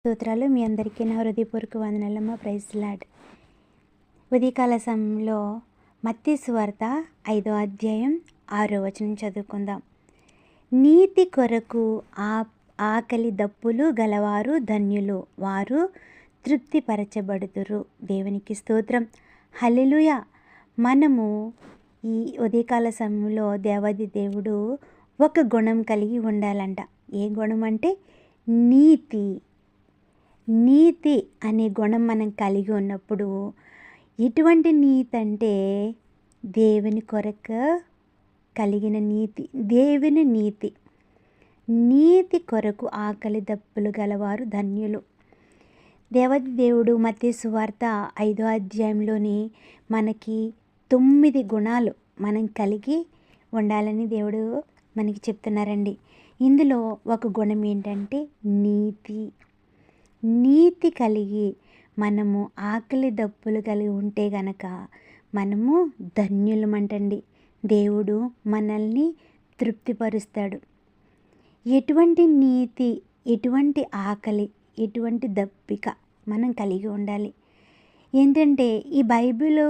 స్తోత్రాలు. మీ అందరికీ నా హృదయపూర్వక వందనాలమ్మ. Praise lord. ఉదయకాల సమయంలో మత్తయి సువార్త 5వ అధ్యాయం 6వ వచనం చదువుకుందాం. నీతి కొరకు ఆకలి దప్పులు గలవారు ధన్యులు, వారు తృప్తిపరచబడుదురు. దేవునికి స్తోత్రం. హల్లెలూయా. మనము ఈ ఉదయకాల సమయంలో దేవాది దేవుడు ఒక గుణం కలిగి ఉండాలంట. ఏ గుణం అంటే నీతి అనే గుణం మనం కలిగి ఉన్నప్పుడు, ఎటువంటి నీతి అంటే దేవుని కొరకు కలిగిన నీతి. దేవుని నీతి కొరకు ఆకలి దప్పులు గలవారు ధన్యులు. దేవాది దేవుడు మత్తయి సువార్త 5వ అధ్యాయంలోని మనకి 9 గుణాలు మనం కలిగి ఉండాలని దేవుడు మనకి చెప్తున్నారండి. ఇందులో ఒక గుణం ఏంటంటే నీతి కలిగి మనము ఆకలి దప్పులు కలిగి ఉంటే గనక మనము ధన్యులమంటండి. దేవుడు మనల్ని తృప్తిపరుస్తాడు. ఎటువంటి నీతి, ఎటువంటి ఆకలి, ఎటువంటి దప్పిక మనం కలిగి ఉండాలి ఏంటంటే, ఈ బైబిల్,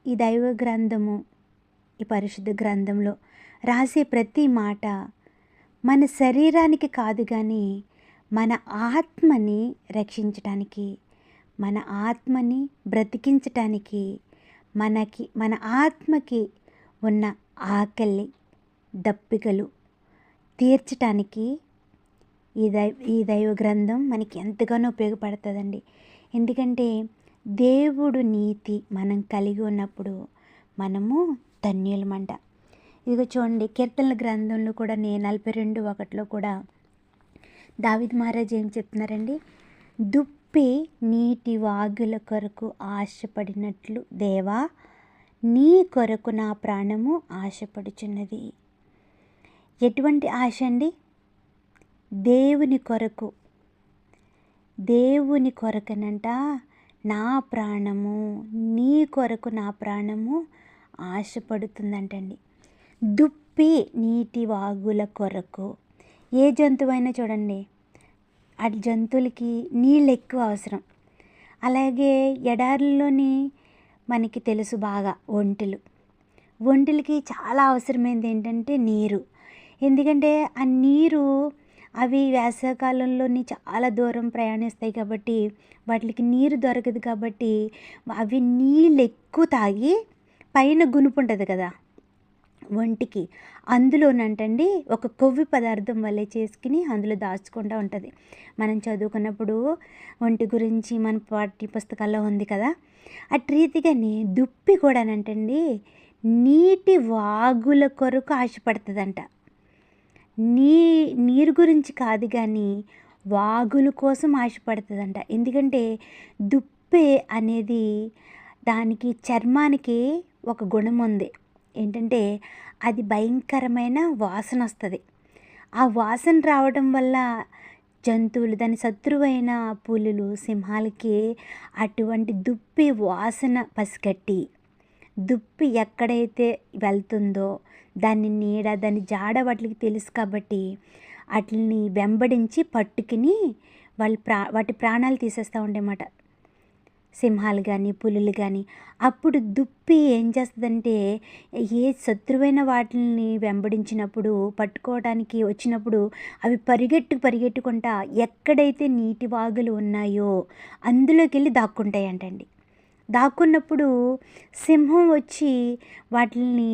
ఈ దైవ గ్రంథము, ఈ పరిశుద్ధ గ్రంథంలో రాసే ప్రతి మాట మన శరీరానికి కాదు కానీ మన ఆత్మని రక్షించటానికి, మన ఆత్మని బ్రతికించటానికి, మన ఆత్మకి ఉన్న ఆకలి దప్పికలు తీర్చటానికి ఈ దైవ గ్రంథం మనకి ఎంతగానో ఉపయోగపడుతుందండి. ఎందుకంటే దేవుడు నీతి మనం కలిగి ఉన్నప్పుడు మనము ధన్యులమంట. ఇదిగో చూడండి, కీర్తనల గ్రంథంలో కూడా 42:1 కూడా దావీదు మహారాజు ఏం చెప్తున్నారండి? దుప్పి నీటి వాగుల కొరకు ఆశపడినట్లు దేవా, నీ కొరకు నా ప్రాణము ఆశపడుచున్నది. ఎటువంటి ఆశ అండి? దేవుని కొరకనంట నా ప్రాణము, నీ కొరకు నా ప్రాణము ఆశపడుతుందంటండి. దుప్పి నీటి వాగుల కొరకు. ఏ జంతువైనా చూడండి, ఆ జంతువులకి నీళ్ళు ఎక్కువ అవసరం. అలాగే ఎడారుల్లోని మనకి తెలుసు బాగా ఒంటెలకి చాలా అవసరమైనది ఏంటంటే నీరు. ఎందుకంటే ఆ నీరు అవి వేసవికాలంలోని చాలా దూరం ప్రయాణిస్తాయి కాబట్టి వాటికి నీరు దొరకదు. కాబట్టి అవి నీళ్ళు ఎక్కువ తాగి పైన గునుపు ఉంటుంది కదా ఒంటికి, అందులోనంటండి ఒక కొవ్వు పదార్థం వల్లే చేసుకుని అందులో దాచుకుంటూ ఉంటుంది. మనం చదువుకున్నప్పుడు ఒంటి గురించి మన పాఠ్య పుస్తకాల్లో ఉంది కదా. అటు రీతిగానే దుప్పి కూడానంటండి నీటి వాగుల కొరకు ఆశపడుతుందంట. నీరు గురించి కాదు కానీ వాగుల కోసం ఆశపడుతుందంట. ఎందుకంటే దుప్పి అనేది దానికి చర్మానికి ఒక గుణం ఉంది. ఏంటంటే అది భయంకరమైన వాసన వస్తుంది. ఆ వాసన రావడం వల్ల జంతువులు, దాని శత్రువైన పులులు, సింహాలకి అటువంటి దుప్పి వాసన పసిగట్టి, దుప్పి ఎక్కడైతే వెళ్తుందో దాని నీడ, దాని జాడ వాటికి తెలుసు కాబట్టి వాటిని వెంబడించి పట్టుకుని వాటి ప్రాణాలు తీసేస్తూ ఉండేమాట, సింహాలు కానీ పులులు కానీ. అప్పుడు దుప్పి ఏం చేస్తుందంటే, ఏ శత్రువైన వాటిని వెంబడించినప్పుడు, పట్టుకోవడానికి వచ్చినప్పుడు అవి పరిగెట్టుకుంటా ఎక్కడైతే నీటి వాగులు ఉన్నాయో అందులోకి వెళ్ళి దాక్కుంటాయంటండి. దాక్కున్నప్పుడు సింహం వచ్చి వాటిని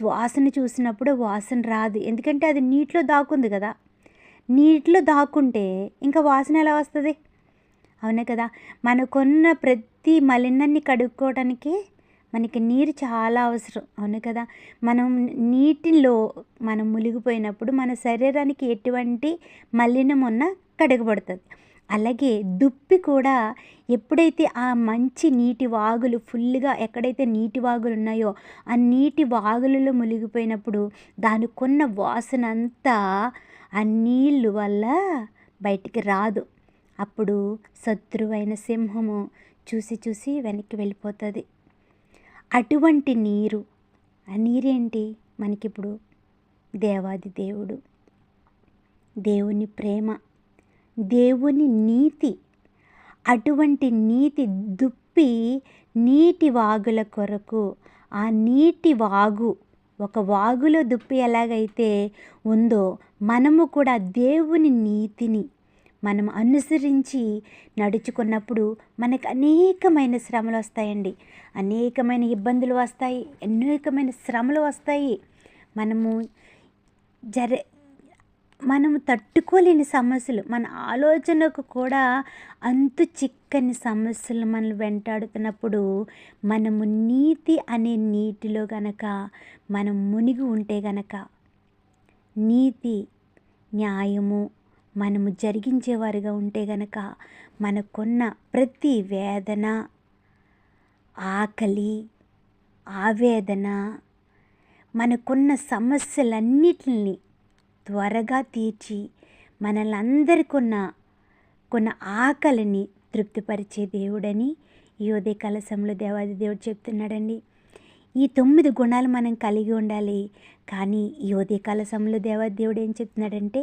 వాసన చూసినప్పుడు వాసన రాదు. ఎందుకంటే అది నీటిలో దాక్కుంది కదా. నీటిలో దాక్కుంటే ఇంకా వాసన ఎలా వస్తుంది? అవునే కదా. మనకున్న ప్రతి మలినాన్ని కడుక్కోవడానికి మనకి నీరు చాలా అవసరం. అవును కదా. నీటిలో మనం మునిగిపోయినప్పుడు మన శరీరానికి ఎటువంటి మలినం ఉన్నా కడగబడుతుంది. అలాగే దుప్పి కూడా ఎప్పుడైతే ఆ మంచి నీటి వాగులు ఫుల్గా, ఎక్కడైతే నీటి వాగులు ఉన్నాయో ఆ నీటి వాగులలో మునిగిపోయినప్పుడు దానికున్న వాసన అంతా ఆ నీళ్ళు వల్ల బయటికి రాదు. అప్పుడు శత్రువైన సింహము చూసి వెనక్కి వెళ్ళిపోతుంది. అటువంటి నీరు, ఆ నీరేంటి? మనకిప్పుడు దేవాది దేవుడు, దేవుని ప్రేమ, దేవుని నీతి. అటువంటి నీతి దుప్పి నీటి వాగుల కొరకు, ఆ నీటి వాగు, ఒక వాగులో దుప్పి ఎలాగైతే ఉందో మనము కూడా దేవుని నీతిని మనం అనుసరించి నడుచుకున్నప్పుడు మనకు అనేకమైన శ్రమలు వస్తాయండి, అనేకమైన ఇబ్బందులు వస్తాయి, అనేకమైన శ్రమలు వస్తాయి. మనము తట్టుకోలేని సమస్యలు, మన ఆలోచనకు కూడా అంతు చిక్కని సమస్యలు మనల్ని వెంటాడుతున్నప్పుడు మనము నీతి అనే నీటిలో గనక మనం మునిగి ఉంటే గనక, నీతి న్యాయము మనము జరిగించేవారుగా ఉంటే గనక మనకున్న ప్రతి వేదన, ఆకలి, ఆవేదన, మనకున్న సమస్యలన్నిటిని త్వరగా తీర్చి మనల్ని అందరికున్న ఆకలిని తృప్తిపరిచే దేవుడని ఈ ఉదయకాల సమయంలో దేవాది దేవుడు చెప్తున్నాడండి. ఈ 9 గుణాలు మనం కలిగి ఉండాలి. కానీ ఈ ఉదయకాల సమయంలో దేవాది దేవుడు ఏం చెప్తున్నాడంటే,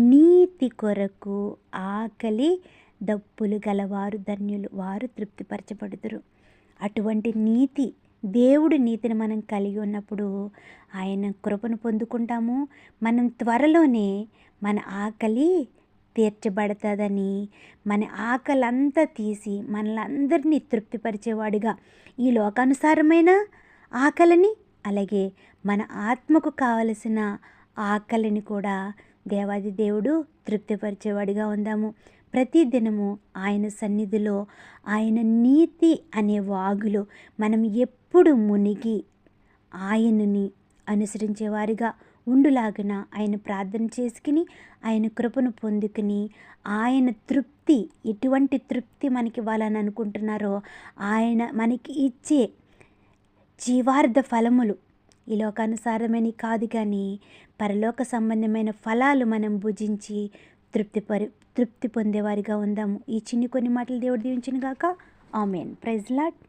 నీతి కొరకు ఆకలి దప్పులు గలవారు ధన్యులు, వారు తృప్తిపరచబడుదురు. అటువంటి నీతి, దేవుడి నీతిని మనం కలిగి ఉన్నప్పుడు ఆయన కృపను పొందుకుంటాము. మనం త్వరలోనే మన ఆకలి తీర్చబడుతుందని, మన ఆకలి అంతా తీసి మనలందరినీ తృప్తిపరిచేవాడిగా ఈ లోకానుసారమైన ఆకలిని, అలాగే మన ఆత్మకు కావలసిన ఆకలిని కూడా దేవాది దేవుడు తృప్తిపరిచేవాడిగా ఉందాము. ప్రతిదినము ఆయన సన్నిధిలో, ఆయన నీతి అనే వాగులో మనం ఎప్పుడు మునిగి ఆయనని అనుసరించేవారిగా ఉండులాగున ఆయన ప్రార్థన చేసుకుని, ఆయన కృపను పొందుకుని, ఆయన తృప్తి, ఎటువంటి తృప్తి మనకి ఇవ్వాలని అనుకుంటున్నారో ఆయన మనకి ఇచ్చే జీవార్థ ఫలములు ఈ లోకానుసారమైన కాదు, కానీ పరలోక సంబంధమైన ఫలాలు మనం భుజించి తృప్తి పొందేవారిగా ఉందాము. ఈ చిన్ని కొన్ని మాటలు దేవుడు దీవించును గాక. ఆమేన్. Praise lord.